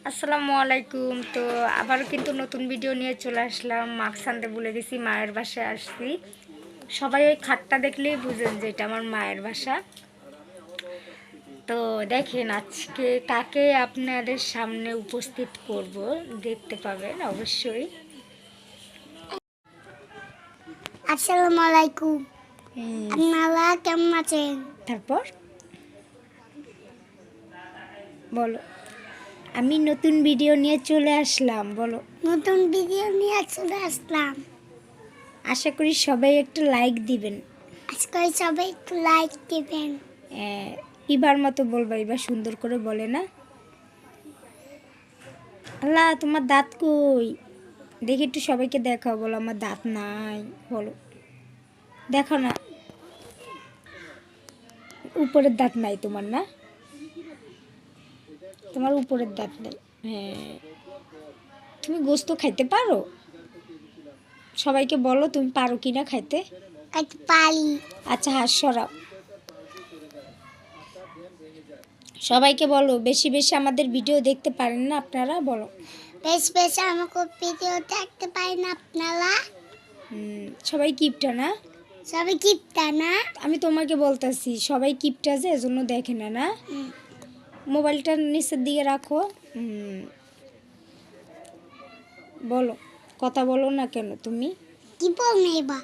আসসালামু আলাইকুম। তো আবারও কিন্তু নতুন ভিডিও নিয়ে চলে আসলাম। মাস্ক আনতে ভুলে গেছি, মায়ের বাসায় আসছি। সবাই ওই খাটটা দেখলেই বুঝেন যে এটা আমার মায়ের বাসা। তো দেখেন আজকে কাকে আপনাদের সামনে উপস্থিত করব, দেখতে পাবেন অবশ্যই। আসসালামু আলাইকুম। আপনারা কেমন আছেন? তারপর বলো, আমি নতুন ভিডিও নিয়ে চলে আসলাম। বলো, নতুন ভিডিও নিয়ে চলে আসলাম। আশা করি সবাই একটা লাইক দিবেন। আজকে সবাই একটু লাইক দেবেন। এবার মতো বলবা, এবার সুন্দর করে বলে না। আল্লাহ, তোমার দাঁত কই? দেখি একটু সবাইকে দেখাও। বলো আমার দাঁত নাই। বলো, দেখো না, উপরের দাঁত নাই তোমার, না? তোমার উপরের দাঁত নেই। হ্যাঁ, তুমি গোস্ত খাইতে পারো? সবাইকে বলো তুমি পারো কি না খাইতে। খাইতে পারি। আচ্ছা, হাত সরাও। সবাইকে বলো বেশি বেশি আমাদের ভিডিও দেখতে পারেন না আপনারা। বলো, বেশ আমাকে ভিডিও দেখতে পারেন আপনারা। সবাই কিপটা না? সবাই কিপটা না? আমি তোমাকে বলতেছি সবাই কিপটা, যে এজন্য দেখে না। না, মোবাইলটা নিচের দিকে রাখো। বলো, কথা বলো না কেন তুমি? কি বলবো এবার?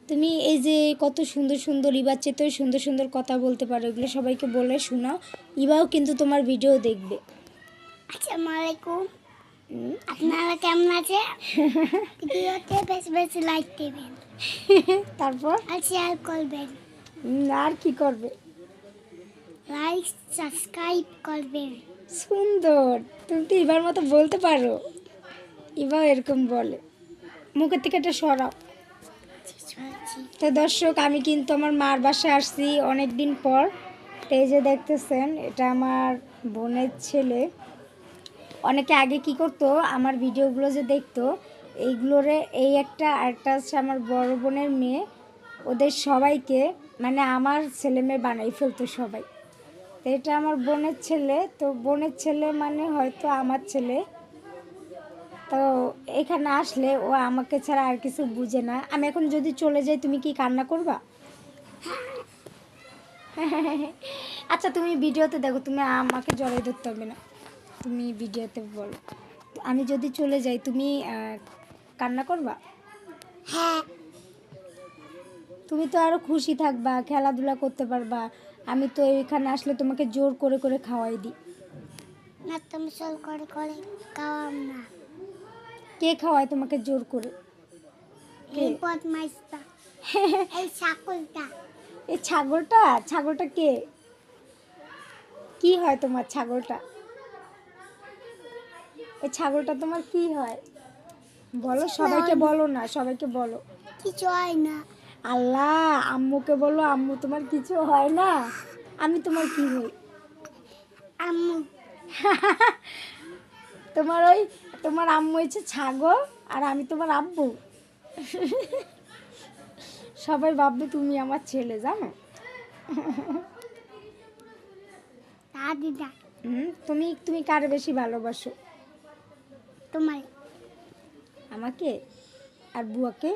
তুমি এই যে কত সুন্দর সুন্দর, ইবার চেয়েতেও সুন্দর সুন্দর কথা বলতে পারো, এগুলো সবাইকে বলে শোনাও। ইবাও কিন্তু তোমার ভিডিও দেখবে। আসসালামু আলাইকুম। আপনারা কেমন আছেন? ভিডিওতে বেশি লাইক দেবেন। তারপর আর শেয়ার করবেন। আর কি করবে? লাইক সাবস্ক্রাইব করবেন। সুন্দর, তুমি তো এবার মতো বলতে পারো। এবার এরকম বলে, মুখের থেকে একটা সরাও। তো দর্শক, আমি কিন্তু আমার মার বাসায় আসছি অনেক দিন পর। তো এই যে দেখতেছেন, এটা আমার বোনের ছেলে। অনেকে আগে কি করতো, আমার ভিডিওগুলো যে দেখতো, এইগুলোরে এই একটা আরেকটা হচ্ছে আমার বড় বোনের মেয়ে, ওদের সবাইকে মানে আমার ছেলে মেয়ে বানাই ফেলতো সবাই। তো এটা আমার বোনের ছেলে, তো বোনের ছেলে মানে হয়তো আমার ছেলে। তো এখানে আসলে ও আমাকে ছাড়া আর কিছু বুঝে না। আমি এখন যদি চলে যাই, তুমি কি কান্না করবা? আচ্ছা, তুমি ভিডিওতে দেখো, তুমি আমাকে জড়াই ধরতে হবে না। তুমি ভিডিওতে বলো, আমি যদি চলে যাই তুমি কান্না করবা? হ্যাঁ। তুমি তো আরো খুশি থাকবা, খেলাধুলা করতে পারবা। আমি তো এখানে আসলে তোমাকে জোর করে করে খাওয়াই দিই। না, তুমি জোর করে করে খাওয়াম না। কে খাওয়ায় তোমাকে জোর করে? এই বদমাইশটা, এই ছাগলটা। এই ছাগলটা কে? কি হয় তোমার ছাগলটা? এই ছাগলটা তোমার কি হয়? বলো, সবাইকে বলো না, সবাইকে বলো। কিছু হয় না। আল্লাহ, আম্মুকে বলো, আম্মু তোমার কিছু হয় না। আমি তোমার কি হই? আম্মু। তোমার আম্মু হচ্ছে ছাগল, আর আমি তোমার আব্বু। সবাই ভাববে তুমি আমার ছেলে, জানো? দাদিদা। তুমি কারে বেশি ভালোবাসো? তোমার। আমাকে আর বুয়াকে?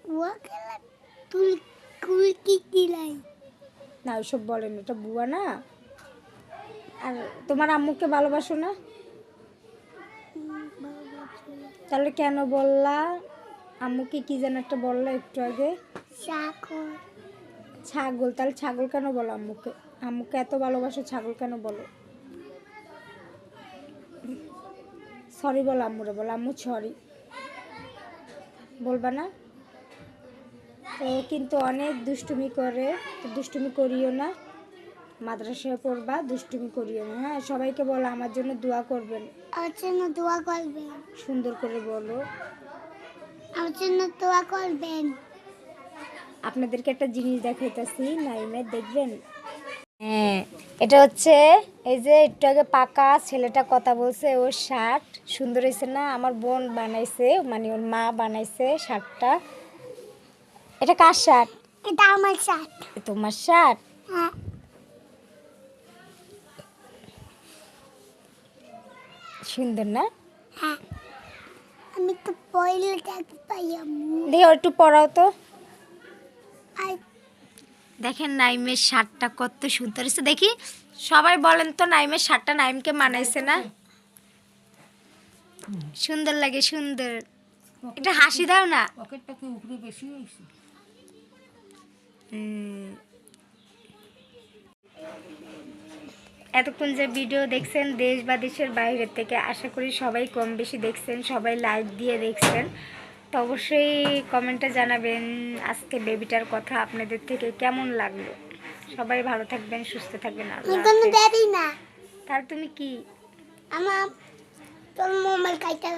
বুয়া খেলা তুই তুই কি দিলাই? না, ওইসব বলেন, ওটা বুয়া না। আর তোমার আম্মুকে ভালোবাসো না? তাহলে কেন বললা? আম্মুকে কি যেন একটা বললা একটু আগে। ছাগল। তাহলে ছাগল কেন বলো আম্মুকে? আম্মুকে এত ভালোবাসো, ছাগল কেন বলো? সরি বলো, আম্মুরে বলো, আম্মু সরি বলবা না? তো কিন্তু অনেক দুষ্টুমি করে, তো দুষ্টুমি করিও না। মাদ্রাসায় পড়বা, দুষ্টুমি করিও না। হ্যাঁ, সবাইকে বলো আমার জন্য দোয়া করবেন। আমার জন্য দোয়া করবেন। সুন্দর করে বলো। আমার জন্য দোয়া করবেন। আপনাদেরকে একটা জিনিস দেখাইতেছি, নাইমে দেখবেন। হ্যাঁ, এটা হচ্ছে এই যে একটু আগে পাকা ছেলেটা কথা বলছে, ওর শার্ট সুন্দর হয়েছে না? আমার বোন বানাইছে, মানে ওর মা বানাইছে শার্টটা। এটা কার শার্ট? এটা আমার শার্ট। তোমার শার্ট? হ্যাঁ। সুন্দর না? হ্যাঁ, আমি তো পয়লা দেখতে পাই আম্মু। দেখি একটু পরাও তো। আর দেখেন নাইমের শার্টটা কত সুন্দর হয়েছে, দেখি সবাই বলেন তো নাইমের শার্টটা নাইমকে মানাইছে না? সুন্দর লাগে, সুন্দর। একটা হাসি দাও না। পকেটটা কি উপরে বেশি হয়েছে? এতক্ষণ যে ভিডিও দেখছেন দেশ বা দেশের বাইরে থেকে, আশা করি সবাই কম বেশি দেখছেন, সবাই লাইক দিয়ে দেখছেন। তো অবশ্যই কমেন্টে জানাবেন আজকে বেবিটার কথা আপনাদের থেকে কেমন লাগলো। সবাই ভালো থাকবেন, সুস্থ থাকবেন, আল্লাহ আমি কোনো হাফেজ। দেবি না। তার তুমি কি আমার তোর মোবাইল কাইটা